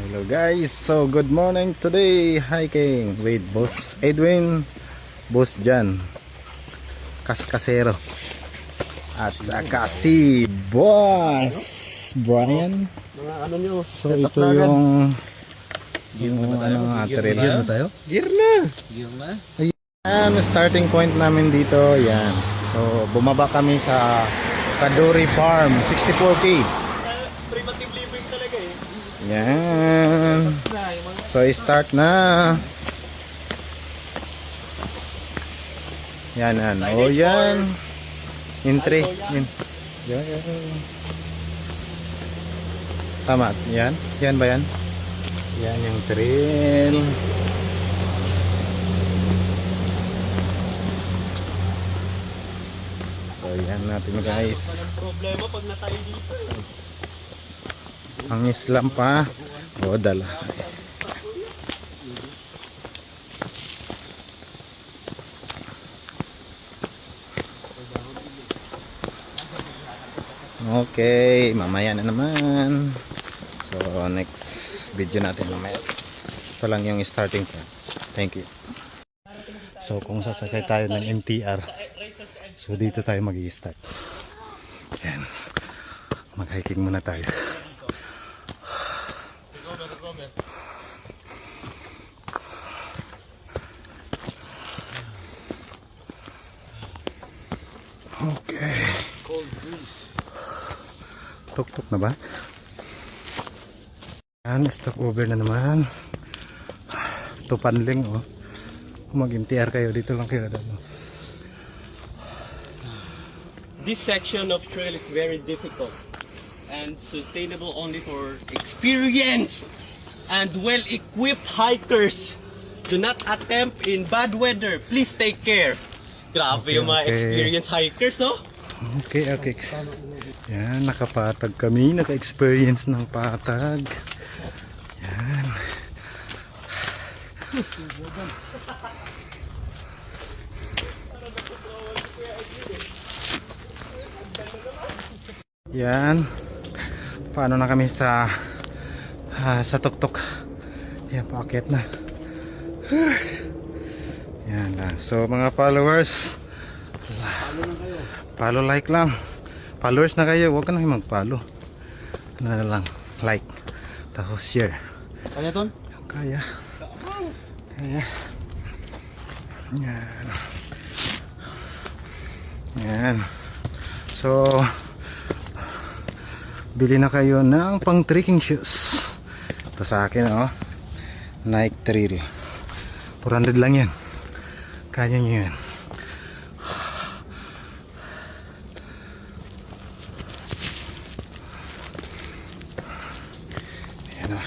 Hello guys, so good morning today, hiking with Boss Edwin, Boss Jan, Kaskasero, at saka si Boss Brian. Mga ano nyo, So ito yung ano nga trail. Gear na tayo? Gear na! Ayan, starting point namin dito, yan. So bumaba kami sa Kaduri Farm, 64K. Primitive living talaga eh. Yan. So start na. Yan. Oh yan. Entry. Yan. Tama. Yan. Yan ba yan? Yan yung trail. So yan natin guys. Problema pag natayo dito. Ang Islam pa. O dala. Okay, mamaya na naman. So next video natin mamaya. Ito lang yung starting point. Thank you. So kung sasakay tayo ng MTR, so dito tayo mag-i-start. Yan. Mag-hiking muna tayo. Okay. Tuk-tuk na ba? Yan, stop over na naman. Tupanling oh. Kung mag-MTR kayo, dito lang kayo dalo. This section of trail is very difficult and sustainable only for experienced and well-equipped hikers. Do not attempt in bad weather. Please take care. Grabe yung mga experienced hikers, oh. Okay. Yan, nakapatag kami. Naka-experience ng patag. Yan. Yan. Paano na kami sa tuktok. Yan, paakyat na. Yan lang. So mga followers, follow, like lang. Followers na kayo, huwag ka na mag-follow. Ano na lang, like, tapos share. Kaya ton? Kaya. Yan. So bili na kayo ng pang trekking shoes. Ito sa akin oh, Nike Trail, 400 lang yan. Kaya nyo yan. Ayan o.